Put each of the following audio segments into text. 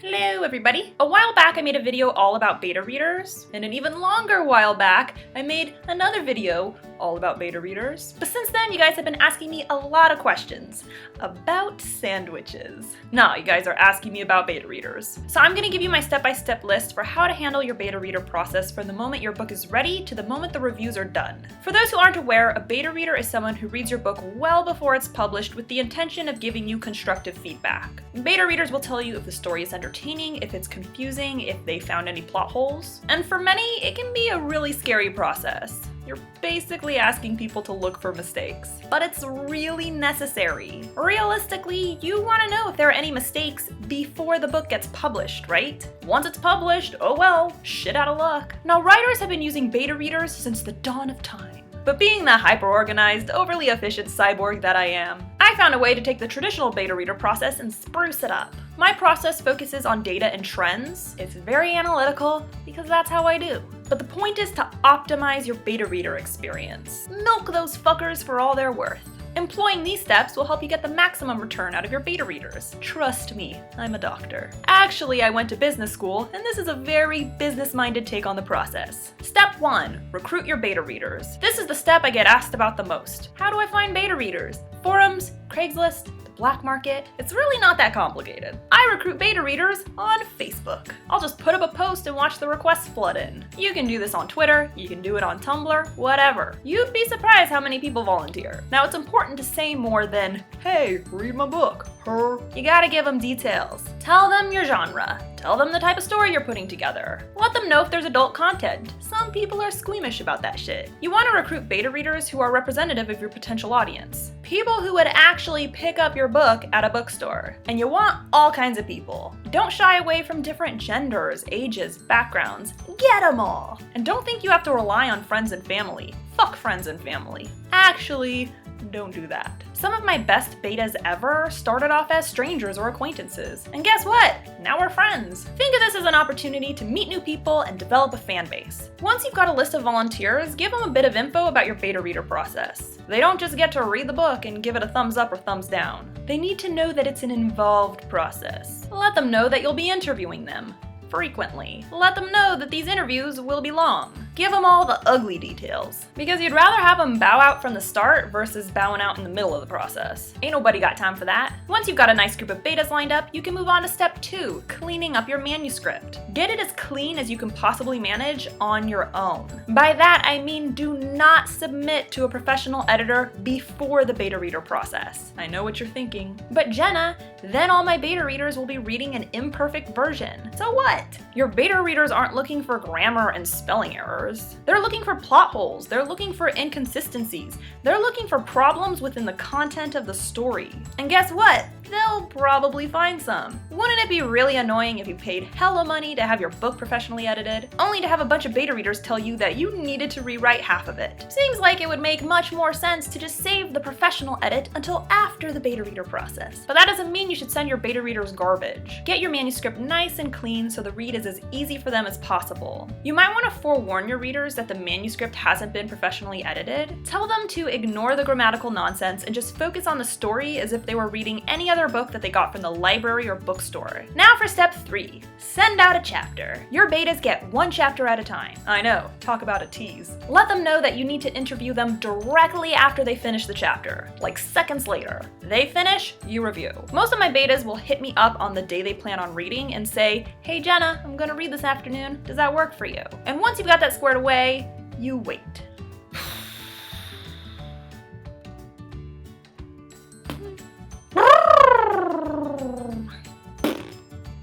Hello everybody! A while back I made a video all about beta readers, and an even longer while back I made another video all about beta readers. But since then you guys have been asking me a lot of questions about sandwiches. Nah, you guys are asking me about beta readers. So I'm gonna give you my step-by-step list for how to handle your beta reader process from the moment your book is ready to the moment the reviews are done. For those who aren't aware, a beta reader is someone who reads your book well before it's published with the intention of giving you constructive feedback. Beta readers will tell you if the story is entertaining, if it's confusing, if they found any plot holes. And for many, it can be a really scary process. You're basically asking people to look for mistakes. But it's really necessary. Realistically, you want to know if there are any mistakes before the book gets published, right? Once it's published, oh well, shit out of luck. Now, writers have been using beta readers since the dawn of time. But being the hyper-organized, overly efficient cyborg that I am, I found a way to take the traditional beta reader process and spruce it up. My process focuses on data and trends. It's very analytical because that's how I do. But the point is to optimize your beta reader experience. Milk those fuckers for all they're worth. Employing these steps will help you get the maximum return out of your beta readers. Trust me, I'm a doctor. Actually, I went to business school, and this is a very business-minded take on the process. Step 1. Recruit your beta readers. This is the step I get asked about the most. How do I find beta readers? Forums, Craigslist, the black market? It's really not that complicated. I recruit beta readers on Facebook. I'll just put up a post and watch the requests flood in. You can do this on Twitter, you can do it on Tumblr, whatever. You'd be surprised how many people volunteer. Now, it's important to say more than, hey, read my book. You gotta give them details. Tell them your genre. Tell them the type of story you're putting together. Let them know if there's adult content. Some people are squeamish about that shit. You want to recruit beta readers who are representative of your potential audience. People who would actually pick up your book at a bookstore. And you want all kinds of people. Don't shy away from different genders, ages, backgrounds. Get them all. And don't think you have to rely on friends and family. Fuck friends and family. Actually, don't do that. Some of my best betas ever started off as strangers or acquaintances. And guess what? Now we're friends. Think of this as an opportunity to meet new people and develop a fan base. Once you've got a list of volunteers, give them a bit of info about your beta reader process. They don't just get to read the book and give it a thumbs up or thumbs down. They need to know that it's an involved process. Let them know that you'll be interviewing them frequently. Let them know that these interviews will be long. Give them all the ugly details. Because you'd rather have them bow out from the start versus bowing out in the middle of the process. Ain't nobody got time for that. Once you've got a nice group of betas lined up, you can move on to step 2, cleaning up your manuscript. Get it as clean as you can possibly manage on your own. By that, I mean do not submit to a professional editor before the beta reader process. I know what you're thinking. But Jenna, then all my beta readers will be reading an imperfect version. So what? Your beta readers aren't looking for grammar and spelling errors. They're looking for plot holes. They're looking for inconsistencies. They're looking for problems within the content of the story. And guess what? They'll probably find some. Wouldn't it be really annoying if you paid hella money to have your book professionally edited, only to have a bunch of beta readers tell you that you needed to rewrite half of it? Seems like it would make much more sense to just save the professional edit until after the beta reader process. But that doesn't mean you should send your beta readers garbage. Get your manuscript nice and clean so the read is as easy for them as possible. You might want to forewarn your readers that the manuscript hasn't been professionally edited. Tell them to ignore the grammatical nonsense and just focus on the story as if they were reading any other book that they got from the library or bookstore. Now for step 3. Send out a chapter. Your betas get one chapter at a time. I know, talk about a tease. Let them know that you need to interview them directly after they finish the chapter, like seconds later. They finish, you review. Most of my betas will hit me up on the day they plan on reading and say, hey Jenna, I'm gonna read this afternoon. Does that work for you? And once you've got that squared away, you wait.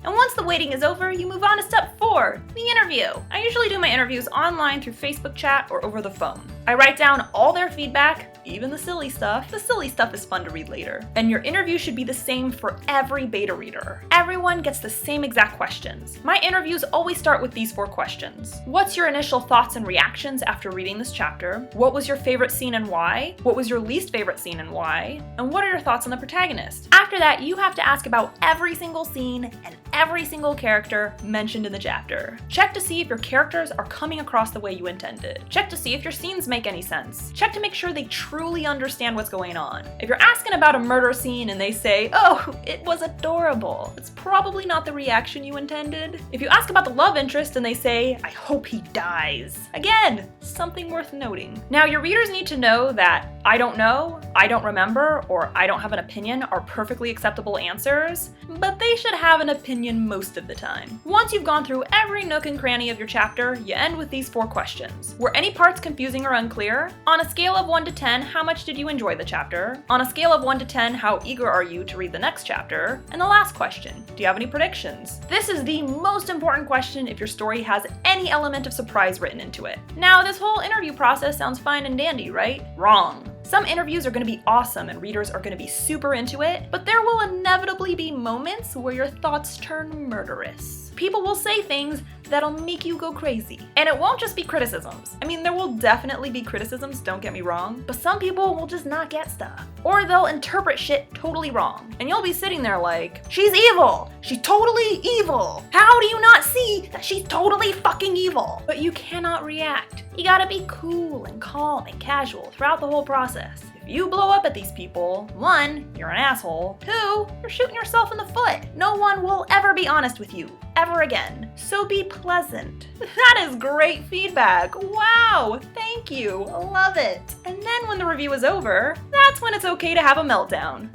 And once the waiting is over, you move on to step 4, the interview. I usually do my interviews online through Facebook chat or over the phone. I write down all their feedback, even the silly stuff. The silly stuff is fun to read later. And your interview should be the same for every beta reader. Everyone gets the same exact questions. My interviews always start with these 4 questions. What's your initial thoughts and reactions after reading this chapter? What was your favorite scene and why? What was your least favorite scene and why? And what are your thoughts on the protagonist? After that, you have to ask about every single scene and every single character mentioned in the chapter. Check to see if your characters are coming across the way you intended. Check to see if your scenes make any sense. Check to make sure they truly understand what's going on. If you're asking about a murder scene and they say, "Oh, it was adorable," it's probably not the reaction you intended. If you ask about the love interest and they say, "I hope he dies," again, something worth noting. Now, your readers need to know that "I don't know," "I don't remember," or "I don't have an opinion" are perfectly acceptable answers, but they should have an opinion most of the time. Once you've gone through every nook and cranny of your chapter, you end with these 4 questions. Were any parts confusing or unclear? On a scale of 1 to 10, how much did you enjoy the chapter? On a scale of 1 to 10, how eager are you to read the next chapter? And the last question, do you have any predictions? This is the most important question if your story has any element of surprise written into it. Now, this whole interview process sounds fine and dandy, right? Wrong. Some interviews are going to be awesome and readers are going to be super into it, but there will inevitably be moments where your thoughts turn murderous. People will say things that'll make you go crazy. And it won't just be criticisms. I mean, there will definitely be criticisms, don't get me wrong, but some people will just not get stuff. Or they'll interpret shit totally wrong. And you'll be sitting there like, "She's evil! She's totally evil! How do you not see that she's totally fucking evil?" But you cannot react. You gotta be cool and calm and casual throughout the whole process. If you blow up at these people, 1, you're an asshole, 2, you're shooting yourself in the foot. No one will ever be honest with you, ever again. So be pleasant. That is great feedback. Wow, thank you, love it. And then when the review is over, that's when it's okay to have a meltdown.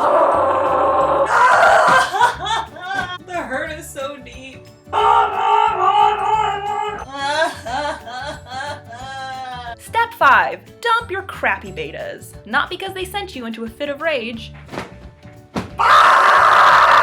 The hurt is so deep. Step 5, dump your crappy betas. Not because they sent you into a fit of rage.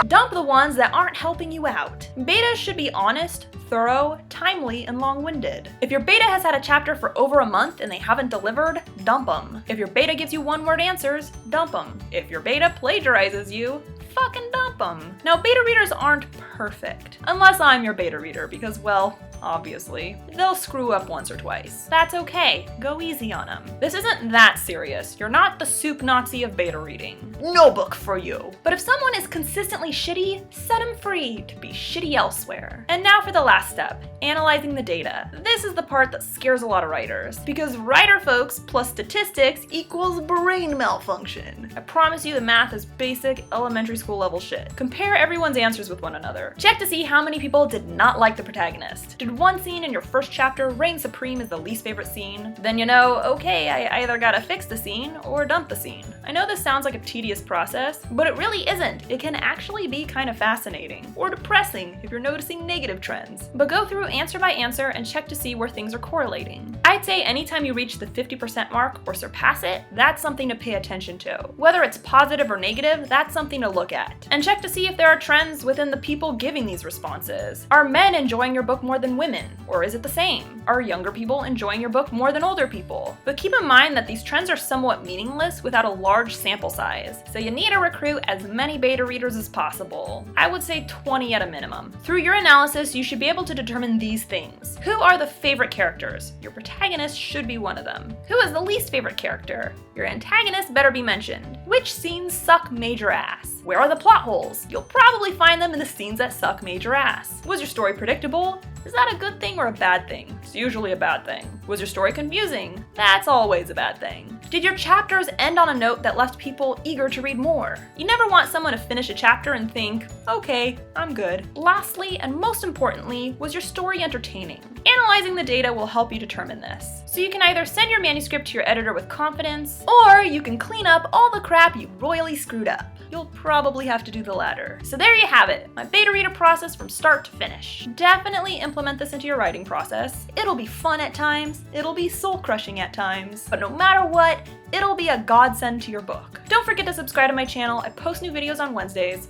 Dump the ones that aren't helping you out. Betas should be honest, thorough, timely, and long-winded. If your beta has had a chapter for over a month and they haven't delivered, dump them. If your beta gives you one-word answers, dump them. If your beta plagiarizes you, fucking dump them. Now, beta readers aren't perfect. Unless I'm your beta reader, because, well, obviously, they'll screw up once or twice. That's okay. Go easy on them. This isn't that serious. You're not the soup Nazi of beta reading. No book for you. But if someone is consistently shitty, set them free to be shitty elsewhere. And now for the last step, analyzing the data. This is the part that scares a lot of writers, because writer folks plus statistics equals brain malfunction. I promise you the math is basic elementary school level shit. Compare everyone's answers with one another. Check to see how many people did not like the protagonist. Did one scene in your first chapter reign supreme as the least favorite scene? Then you know, okay, I either gotta fix the scene or dump the scene. I know this sounds like a tedious process, but it really isn't. It can actually be kind of fascinating, or depressing if you're noticing negative trends. But go through answer by answer and check to see where things are correlating. I'd say anytime you reach the 50% mark or surpass it, that's something to pay attention to. Whether it's positive or negative, that's something to look at. And check to see if there are trends within the people giving these responses. Are men enjoying your book more than women? Or is it the same? Are younger people enjoying your book more than older people? But keep in mind that these trends are somewhat meaningless without a large sample size, so you need to recruit as many beta readers as possible. I would say 20 at a minimum. Through your analysis, you should be able to determine these things. Who are the favorite characters? Your protagonist should be one of them. Who is the least favorite character? Your antagonist better be mentioned. Which scenes suck major ass? Where are the plot holes? You'll probably find them in the scenes that suck major ass. Was your story predictable? Is that a good thing or a bad thing? It's usually a bad thing. Was your story confusing? That's always a bad thing. Did your chapters end on a note that left people eager to read more? You never want someone to finish a chapter and think, okay, I'm good. Lastly, and most importantly, was your story entertaining? Analyzing the data will help you determine this. So you can either send your manuscript to your editor with confidence, or you can clean up all the crap you royally screwed up. You'll probably have to do the latter. So there you have it, my beta reader process from start to finish. Definitely implement this into your writing process. It'll be fun at times, it'll be soul-crushing at times, but no matter what, it'll be a godsend to your book. Don't forget to subscribe to my channel. I post new videos on Wednesdays.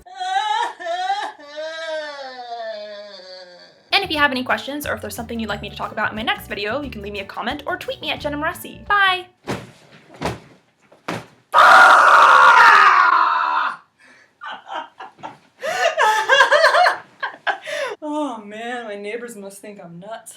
And if you have any questions, or if there's something you'd like me to talk about in my next video, you can leave me a comment or tweet me at Jenna Moreci. Bye! Oh man, my neighbors must think I'm nuts.